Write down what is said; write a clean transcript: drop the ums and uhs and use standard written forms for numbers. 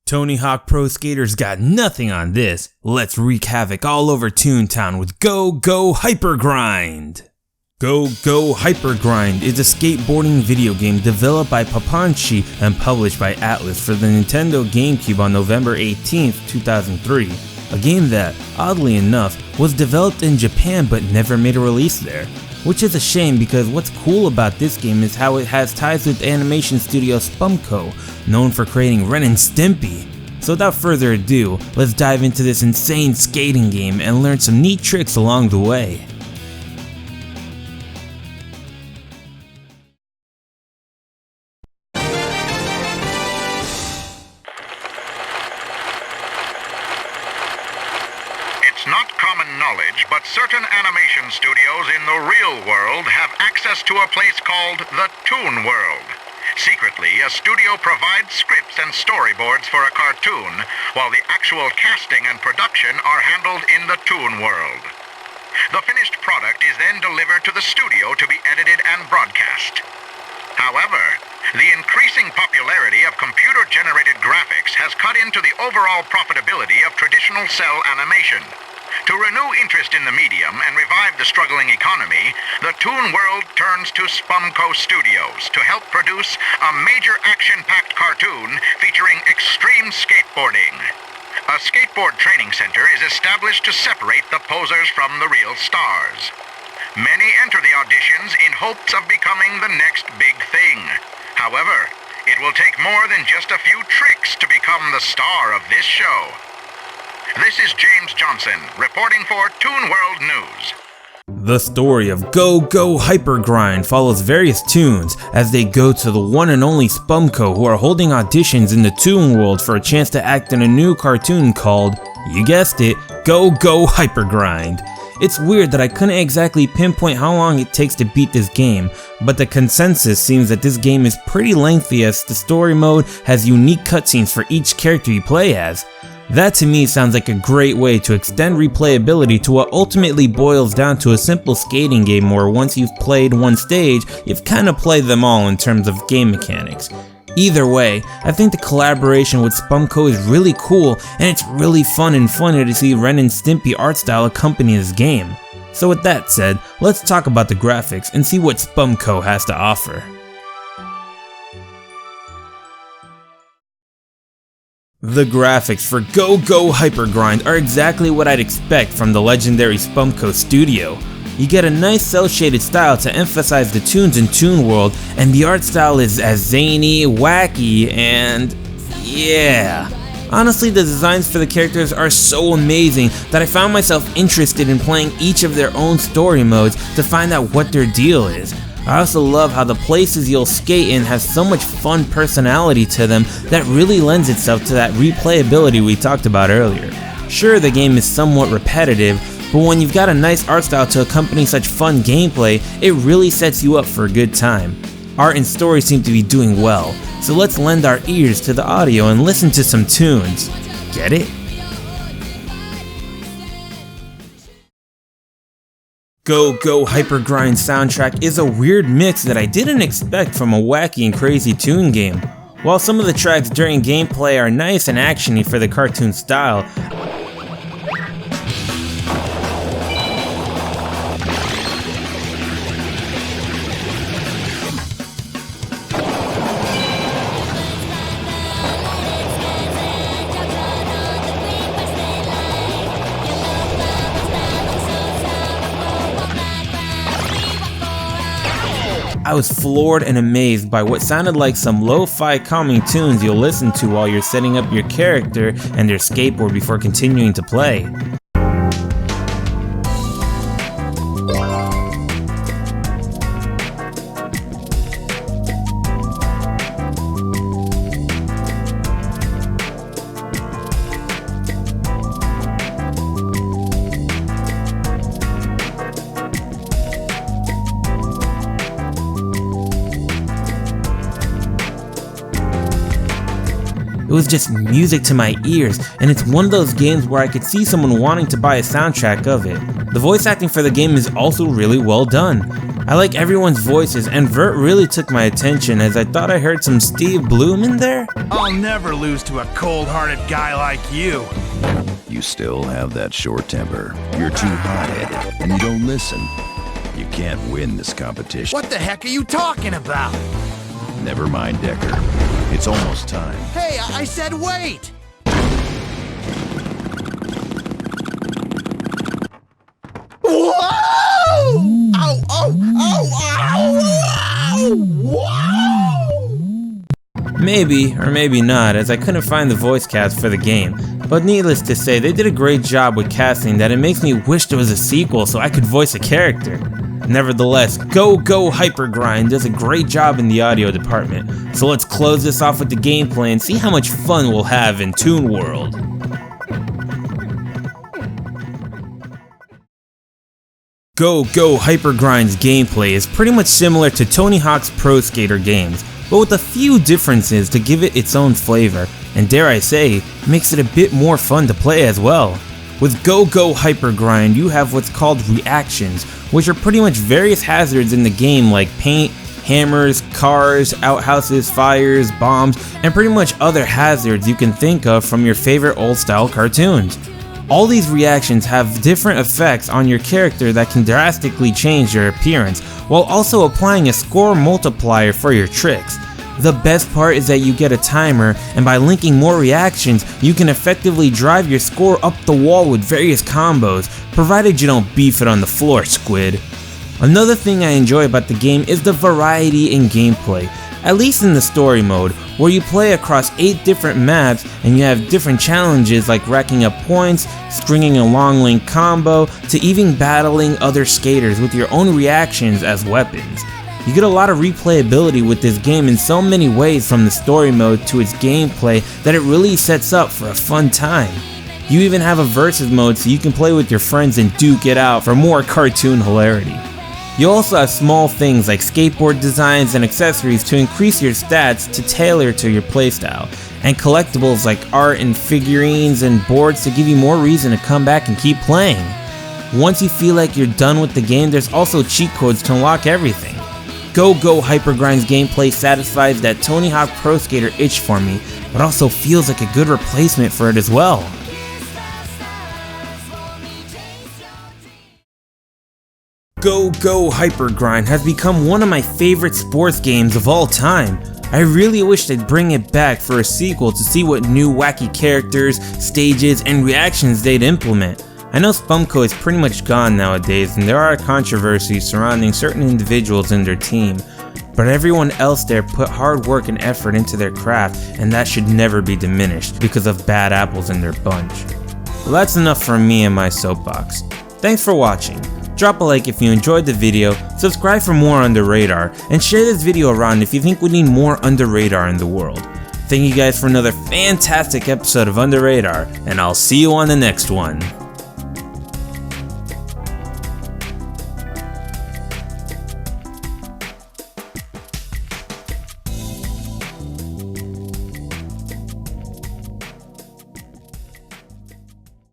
Tony Hawk Pro Skater's got nothing on this. Let's wreak havoc all over Toontown with Go Go Hypergrind! Go Go Hypergrind is a skateboarding video game developed by pffft and published by Atlas for the Nintendo GameCube on November 18, 2003. A game that, oddly enough, was developed in Japan but never made a release there. Which is a shame because what's cool about this game is how it has ties with animation studio Spumco, known for creating Ren and Stimpy. So without further ado, let's dive into this insane skating game and learn some neat tricks along the way. It's not common knowledge, but certain animation studios in the real world have access to a place called the Toon World. Secretly, a studio provides scripts and storyboards for a cartoon, while the actual casting and production are handled in the Toon World. The finished product is then delivered to the studio to be edited and broadcast. However, the increasing popularity of computer-generated graphics has cut into the overall profitability of traditional cell animation. To renew interest in the medium and revive the struggling economy, the Toon World turns to Spumco Studios to help produce a major action-packed cartoon featuring extreme skateboarding. A skateboard training center is established to separate the posers from the real stars. Many enter the auditions in hopes of becoming the next big thing. However, it will take more than just a few tricks to become the star of this show. This is James Johnson, reporting for Toon World News. The story of Go Go Hypergrind follows various toons as they go to the one and only Spumco, who are holding auditions in the Toon World for a chance to act in a new cartoon called, you guessed it, Go Go Hypergrind. It's weird that I couldn't exactly pinpoint how long it takes to beat this game, but the consensus seems that this game is pretty lengthy as the story mode has unique cutscenes for each character you play as. That to me sounds like a great way to extend replayability to what ultimately boils down to a simple skating game where once you've played one stage, you've kinda played them all in terms of game mechanics. Either way, I think the collaboration with Spumco is really cool, and it's really fun and funny to see Ren and Stimpy art style accompany this game. So with that said, let's talk about the graphics and see what Spumco has to offer. The graphics for Go Go Hypergrind are exactly what I'd expect from the legendary Spumco studio. You get a nice cel-shaded style to emphasize the tunes in Toon World, and the art style is as zany, wacky, and yeah. Honestly, the designs for the characters are so amazing that I found myself interested in playing each of their own story modes to find out what their deal is. I also love how the places you'll skate in have so much fun personality to them that really lends itself to that replayability we talked about earlier. Sure, the game is somewhat repetitive, but when you've got a nice art style to accompany such fun gameplay, it really sets you up for a good time. Art and story seem to be doing well, so let's lend our ears to the audio and listen to some tunes. Get it? Go Go Hypergrind soundtrack is a weird mix that I didn't expect from a wacky and crazy toon game. While some of the tracks during gameplay are nice and actiony for the cartoon style, I was floored and amazed by what sounded like some lo-fi calming tunes you'll listen to while you're setting up your character and their skateboard before continuing to play. It was just music to my ears, and it's one of those games where I could see someone wanting to buy a soundtrack of it. The voice acting for the game is also really well done. I like everyone's voices, and Vert really took my attention as I thought I heard some Steve Bloom in there. I'll never lose to a cold-hearted guy like you. You still have that short temper. You're too hot-headed, and you don't listen. You can't win this competition. What the heck are you talking about? Never mind, Decker. It's almost time. Hey, I said wait! Whoa! Ow, ow, ow, ow, ow! Maybe, or maybe not, as I couldn't find the voice cast for the game. But needless to say, they did a great job with casting that it makes me wish there was a sequel so I could voice a character. Nevertheless, Go Hypergrind does a great job in the audio department, so let's close this off with the gameplay and see how much fun we'll have in Toon World. Go Hypergrind's gameplay is pretty much similar to Tony Hawk's Pro Skater games, but with a few differences to give it its own flavor, and dare I say, makes it a bit more fun to play as well. With Go Hypergrind, you have what's called reactions, which are pretty much various hazards in the game like paint, hammers, cars, outhouses, fires, bombs, and pretty much other hazards you can think of from your favorite old style cartoons. All these reactions have different effects on your character that can drastically change your appearance, while also applying a score multiplier for your tricks. The best part is that you get a timer, and by linking more reactions, you can effectively drive your score up the wall with various combos, provided you don't beef it on the floor, squid. Another thing I enjoy about the game is the variety in gameplay, at least in the story mode, where you play across 8 different maps and you have different challenges like racking up points, stringing a long link combo, to even battling other skaters with your own reactions as weapons. You get a lot of replayability with this game in so many ways, from the story mode to its gameplay, that it really sets up for a fun time. You even have a versus mode so you can play with your friends and duke it out for more cartoon hilarity. You also have small things like skateboard designs and accessories to increase your stats to tailor to your playstyle, and collectibles like art and figurines and boards to give you more reason to come back and keep playing. Once you feel like you're done with the game, there's also cheat codes to unlock everything. Go Hypergrind's gameplay satisfies that Tony Hawk Pro Skater itch for me, but also feels like a good replacement for it as well. Go Hypergrind has become one of my favorite sports games of all time. I really wish they'd bring it back for a sequel to see what new wacky characters, stages, and reactions they'd implement. I know Spumco is pretty much gone nowadays, and there are controversies surrounding certain individuals in their team, but everyone else there put hard work and effort into their craft, and that should never be diminished because of bad apples in their bunch. Well, that's enough from me and my soapbox. Thanks for watching. Drop a like if you enjoyed the video, subscribe for more UnderRadar, and share this video around if you think we need more UnderRadar in the world. Thank you guys for another fantastic episode of UnderRadar, and I'll see you on the next one.